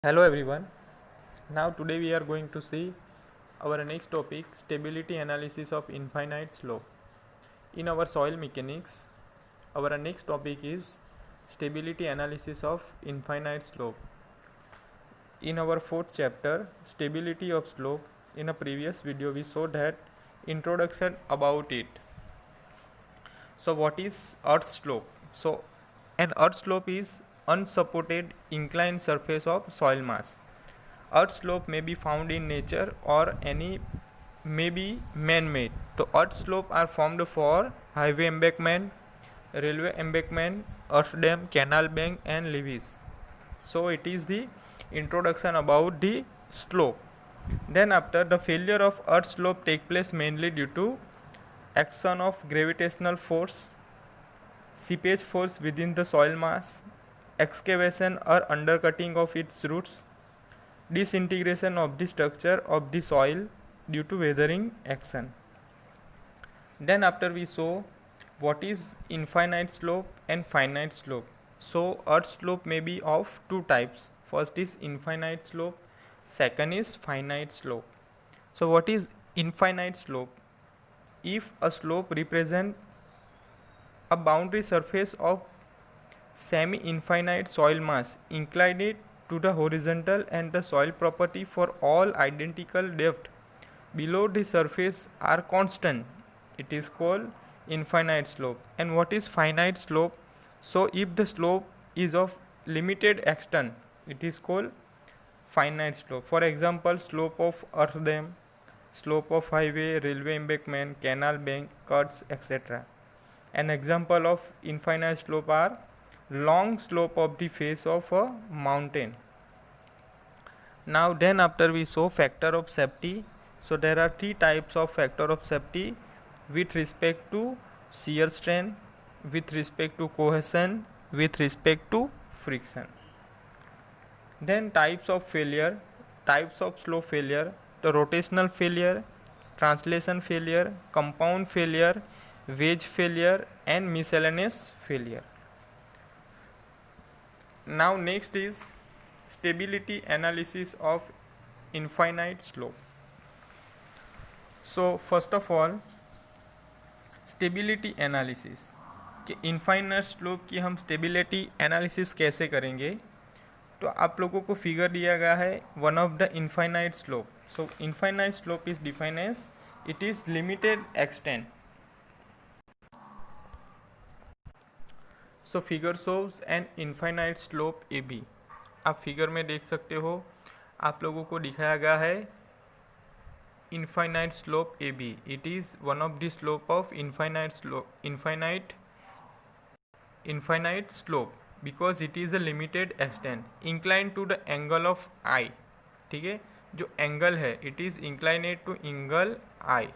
Hello everyone. Now today we are going to see our next topic, stability analysis of infinite slope. In our soil mechanics, our next topic is stability analysis of infinite slope. In our fourth chapter, stability of slope, in a previous video we saw that introduction about it. So what is earth slope? So an earth slope is unsupported inclined surface of soil mass. Earth slope may be found in nature or any may be man-made. So earth slope are formed for highway embankment, railway embankment, earth dam, canal bank and levees. So it is the introduction about the slope. Then after, the failure of earth slope take place mainly due to action of gravitational force, seepage force within the soil mass, excavation or undercutting of its roots, disintegration of the structure of the soil due to weathering action. Then after we saw what is infinite slope and finite slope. So earth slope may be of two types. First is infinite slope, second is finite slope. So what is infinite slope? If a slope represents a boundary surface of semi-infinite soil mass inclined to the horizontal and the soil property for all identical depth below the surface are constant, it is called infinite slope. And what is finite slope? So if the slope is of limited extent, it is called finite slope. For example, slope of earth dam, slope of highway, railway embankment, canal bank, cuts, etc. An example of infinite slope are long slope of the face of a mountain. Now then after we saw factor of safety. So there are three types of factor of safety with respect to shear strain, with respect to cohesion, with respect to friction. Then types of failure, types of slope failure, the rotational failure, translation failure, compound failure, wedge failure and miscellaneous failure. Now next is stability analysis of infinite slope. So first of all, stability analysis कि infinite slope की हम stability analysis कैसे करेंगे. तो आप लोगों को figure दिया गया है one of the infinite slope. So infinite slope is defined as it is limited extent. So figure shows an infinite slope A B. आप फिगर में देख सकते हो, आप लोगों को दिखाया गया है infinite slope AB. It is one of the slope of infinite slope because it is a limited extent inclined to the angle of I. ठीक है, जो एंगल है it is inclined to angle I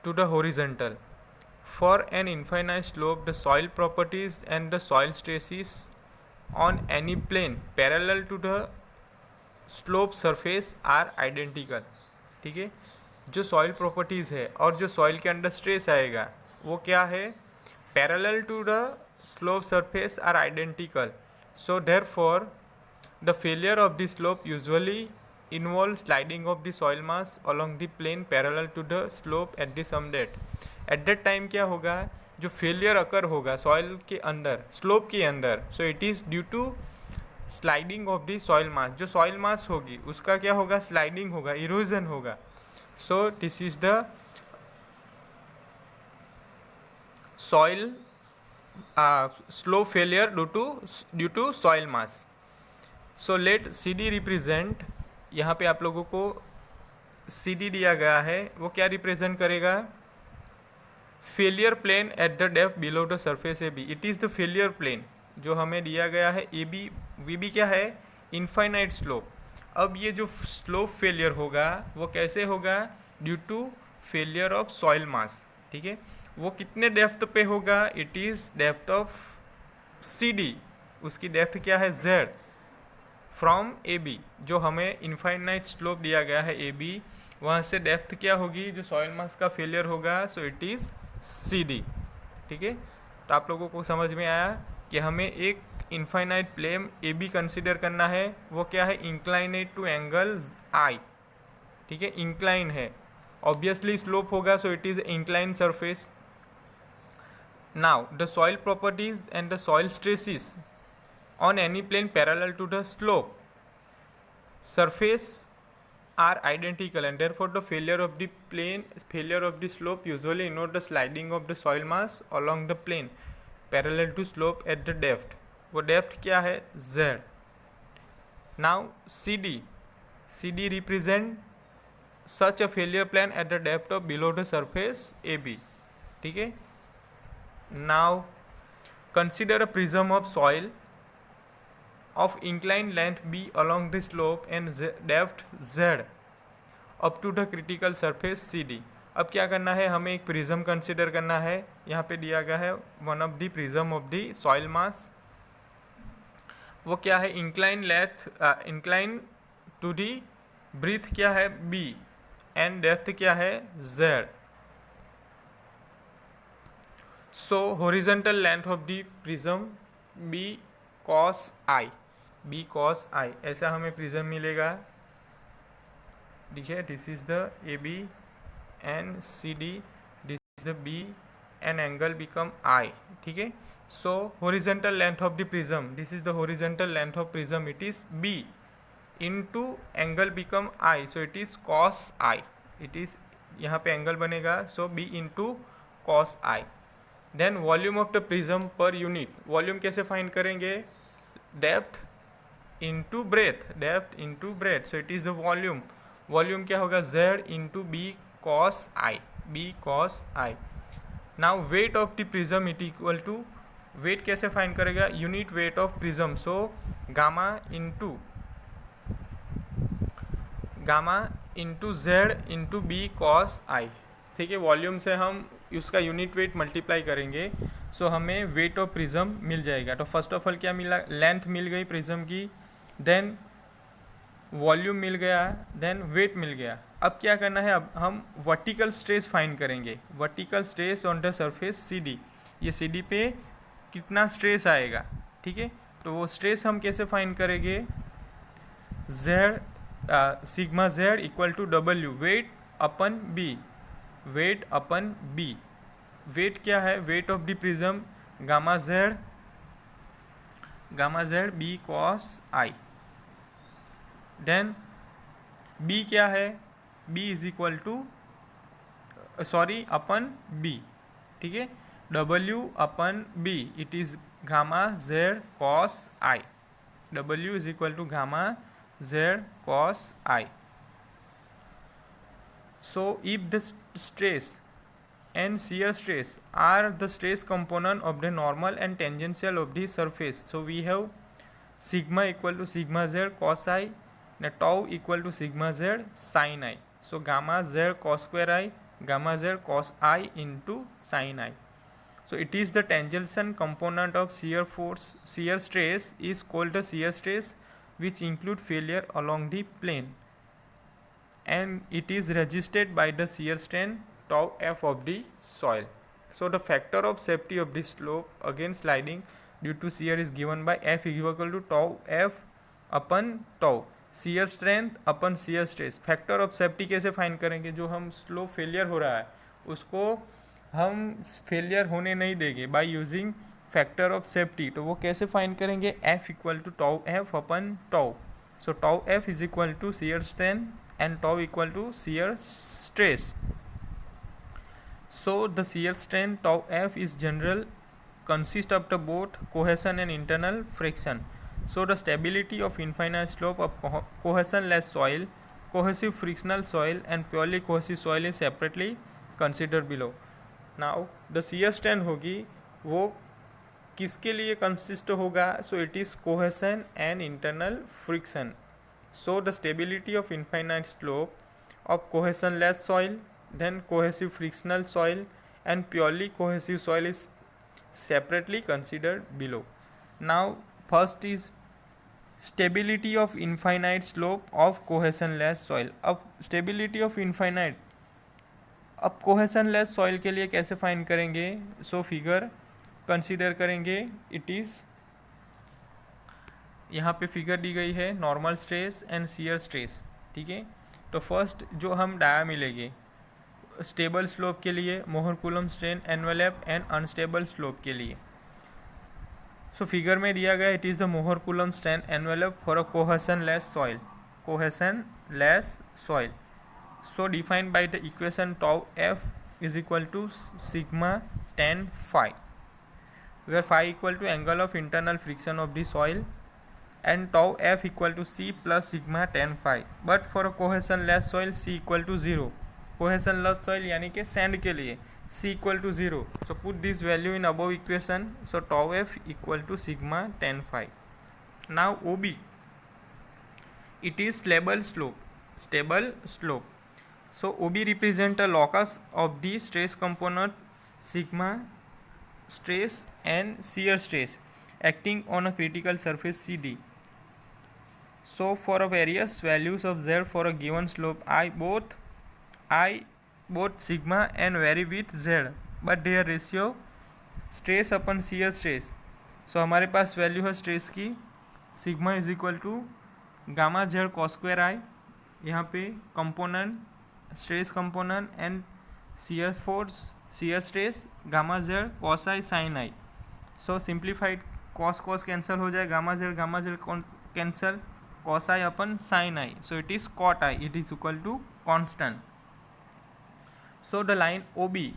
to the horizontal. For an infinite slope, the soil properties and the soil stresses on any plane parallel to the slope surface are identical. ठीक है, जो soil properties है और जो soil के अंदर stress आएगा वो क्या है, parallel to the slope surface are identical. So therefore the failure of the slope usually involve sliding of the soil mass along the plane parallel to the slope at the same date. At that time क्या होगा, जो failure अकर होगा soil के अंदर, slope के अंदर, so it is due to sliding of the soil mass. जो soil मास होगी उसका क्या होगा, स्लाइडिंग होगा, इरोजन होगा. So this is the soil slow failure due to soil mass. So let C D represent, यहाँ पे आप लोगों को सी डी दिया गया है, वो क्या रिप्रेजेंट करेगा, failure plane at the depth below the surface A B. It is the failure plane जो हमें दिया गया है ए बी. वी बी क्या है, इनफाइनाइट स्लोप. अब ये जो स्लोप फेलियर होगा वो कैसे होगा, due to failure of soil mass. ठीक है, वो कितने डेप्थ पे होगा, it is depth of C D. उसकी डेप्थ क्या है, जेड, फ्रॉम ए बी. जो हमें इनफाइनाइट स्लोप दिया गया है ए बी, वहाँ से डेप्थ क्या होगी, जो सॉइल मास का फेलियर होगा, so it is C D. ठीक है, तो आप लोगों को समझ में आया कि हमें एक infinite plane A B consider करना है, वो क्या है, इंक्लाइनेट टू एंगल आई, ठीक है, इंक्लाइन है, ऑब्वियसली स्लोप होगा, so it is incline surface. Now the soil properties and the soil stresses on any plane parallel to the slope surface are identical, and therefore the failure of the slope usually denote the sliding of the soil mass along the plane parallel to slope at the depth. वो depth क्या है, z. now cd represent such a failure plane at the depth of below the surface ab, ठीक है. now consider a prism of soil of inclined length b along the slope and depth z up to the critical surface cd. अब क्या करना है, हमें एक prism consider करना है. यहाँ पे दिया गया है one of the prism of the soil mass. वो क्या है, incline length, incline to the breadth क्या है b एंड डेप्थ क्या है z. So horizontal length of the prism b cos i, ऐसा हमें प्रिज्म मिलेगा, ठीक है. This is the A B and C D, this is the B and angle become I, ठीक है. So horizontal length of the prism, this is the horizontal length of prism, it is b into angle become i, so it is cos i, it is यहाँ पे angle बनेगा, so b into cos i. Then volume of the prism per unit, volume कैसे find करेंगे, depth into breadth, so it is the volume. Volume क्या होगा, z into b cos i. Now weight of the prism it equal to, weight कैसे find करेगा, unit weight of prism, so gamma into z into b cos i, ठीक है. Volume से हम उसका unit weight multiply करेंगे, सो हमें weight of prism मिल जाएगा. तो फर्स्ट ऑफ ऑल क्या मिला, लेंथ मिल गई प्रिज्म की, देन वॉल्यूम मिल गया, देन वेट मिल गया. अब क्या करना है, अब हम वर्टिकल स्ट्रेस फाइंड करेंगे, vertical stress on the surface C D. ये सी डी पे कितना स्ट्रेस आएगा, ठीक है. तो वो स्ट्रेस हम कैसे फाइंड करेंगे, sigma Z equal to W weight upon B. Weight क्या है, weight of the prism gamma Z B cos I. Then B क्या है, B is equal to upon B, ठीक है. W upon B, it is gamma Z cos I, W is equal to gamma Z cos I. So if the stress and shear stress are the stress component of the normal and tangential of the surface, so we have sigma equal to sigma z cos I, and tau equal to sigma z sin I. So gamma z cos square I, gamma z cos I into sin I. So it is the tangential component of shear force. Shear stress is called the shear stress which include failure along the plane, and it is resisted by the shear strain tau f of the soil. So the factor of safety of the slope against sliding due to shear is given by f is equal to tau f upon tau, shear strength upon shear stress. Factor of safety कैसे find करेंगे, जो हम slow failure हो रहा है उसको हम failure होने नहीं देंगे by using factor of safety. तो वो कैसे फाइंड करेंगे, f equal to tau f upon tau. So tau f is equal to shear strength and tau equal to shear stress. So the shear strength tau f is general, consist of the both cohesion and internal friction. So the stability of infinite slope of cohesionless soil, cohesive frictional soil and purely cohesive soil is separately considered below. Now the shear strength होगी वो किसके लिए consist होगा, so it is cohesion and internal friction. So the stability of infinite slope of cohesionless soil, then cohesive frictional soil and purely cohesive soil is separately considered below. Now first is stability of infinite slope of cohesionless soil. अब stability of infinite, अब cohesionless soil के लिए कैसे find करेंगे, so figure consider करेंगे, it is यहाँ पे figure दी गई है normal stress and shear stress, ठीक है। तो फर्स्ट जो हम डाया मिलेंगे स्टेबल स्लोप के लिए, मोहर coulomb strain envelope and unstable slope के लिए। सो फिगर में दिया गया इट इज़ द मोहर coulomb strain envelope for a cohesion less soil, cohesion less soil. So defined by the equation tau f is equal to sigma tan phi, where phi equal to angle of internal friction of the soil and tau f equal to c plus sigma tan phi. But for a cohesion less soil c equal to 0. Cohesion less soil यानी कि sand के लिए c equal to 0. So put this value in above equation. So tau f equal to sigma tan phi. Now OB, it is stable slope, stable slope. So OB represent a locus of the stress component sigma stress and shear stress acting on a critical surface CD. So for a various values of Z for a given slope I both sigma and vary with Z, but their ratio stress upon shear stress. So हमारे पास value है stress की sigma is equal to gamma Z cos square i, यहाँ पे component stress component and shear force shear stress gamma Z cos i sine i. So simplified cos cos cancel हो जाए, gamma z cancel, cos i upon sine i, so it is cot i, it is equal to constant. So the line o b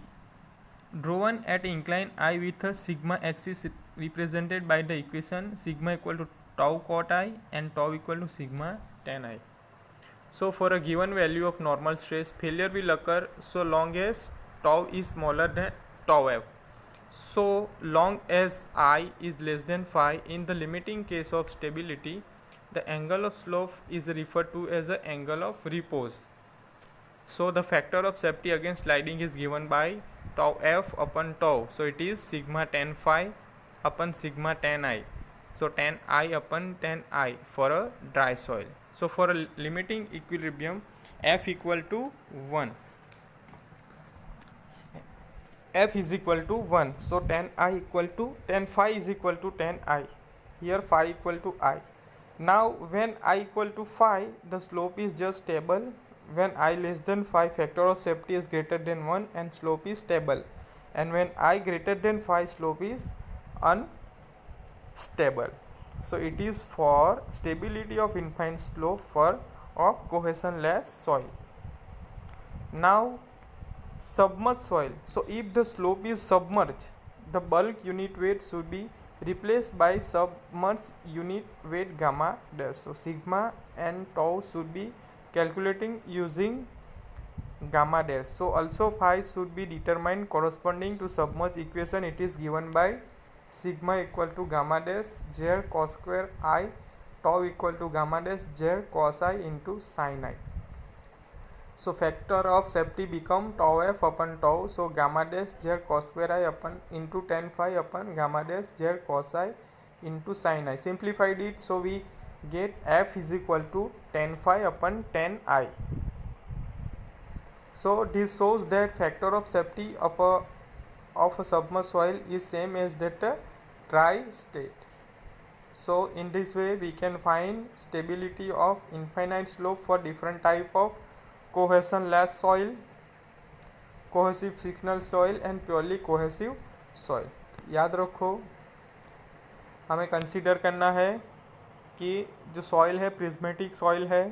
drawn at incline i with a sigma axis represented by the equation sigma equal to tau cot I and tau equal to sigma tan I. So for a given value of normal stress, failure will occur so long as tau is smaller than tau f. So long as I is less than phi, in the limiting case of stability, the angle of slope is referred to as the angle of repose. So the factor of safety against sliding is given by tau f upon tau. So it is sigma tan phi upon sigma tan I. So tan I upon tan I for a dry soil. So for a limiting equilibrium f equal to 1, f is equal to 1. So tan I equal to tan phi is equal to tan I. Here phi equal to I. Now when I equal to phi, the slope is just stable. When I less than phi, factor of safety is greater than 1 and slope is stable. And when I greater than phi, slope is unstable. So it is for stability of infinite slope for of cohesion less soil. Now submerged soil. So if the slope is submerged, the bulk unit weight should be replaced by submerged unit weight gamma dash. So sigma and tau should be calculating using gamma dash. So also phi should be determined corresponding to submerged equation. It is given by sigma equal to gamma dash z cos square I, tau equal to gamma dash z cos I into sin I. So factor of safety become tau f upon tau. So gamma dash z cos square I upon into tan phi upon gamma dash z cos I into sin I. Simplified it, so we get f is equal to tan phi upon tan I. So this shows that factor of safety of a submerged soil is same as that dry state. So in this way we can find stability of infinite slope for different type of cohesion less soil, cohesive frictional soil and purely cohesive soil. याद रखो हमें consider करना है कि जो soil है prismatic soil है,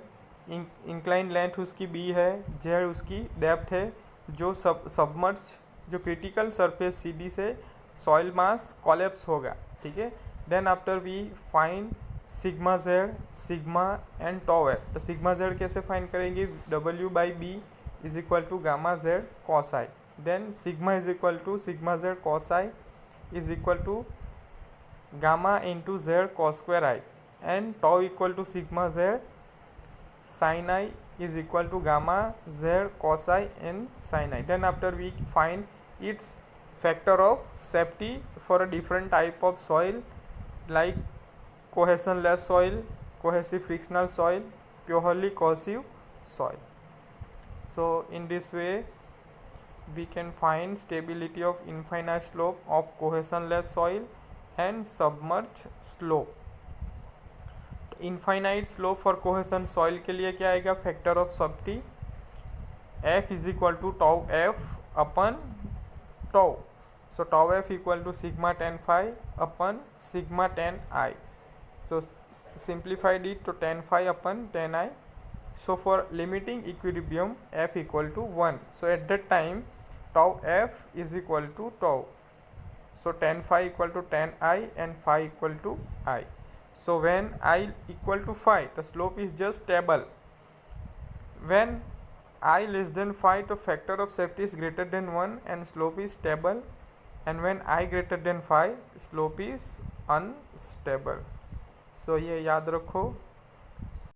incline length उसकी बी है, जेड उसकी डेप्थ है, जो सबमर्ज जो क्रिटिकल सरफेस सीडी से सॉइल मास कोलैप्स होगा, ठीक है। Then after we find sigma Z, sigma and tau F. तो सिग्मा जेड कैसे फाइंड करेंगे, W by B is equal to gamma Z cos I. Then sigma is equal to sigma Z cos I is equal to gamma into Z cos square I and tau equal to sigma Z sin I is equal to gamma z cos I and sin I. Then after we find its factor of safety for a different type of soil like cohesion less soil, cohesive frictional soil, purely cohesive soil. So in this way we can find stability of infinite slope of cohesion less soil and submerged slope. Infinite slope for cohesion soil के लिए क्या आएगा, factor of safety F is equal to tau F upon tau. So tau F equal to sigma tan phi upon sigma tan I. So simplified it to tan phi upon tan I. So for limiting equilibrium F equal to 1. So at that time tau F is equal to tau. So tan phi equal to tan I and phi equal to I. So when I equal to phi, the slope is just stable. When I less than phi, the factor of safety is greater than 1 and slope is stable. And when I greater than phi, slope is unstable. So ये याद रखो.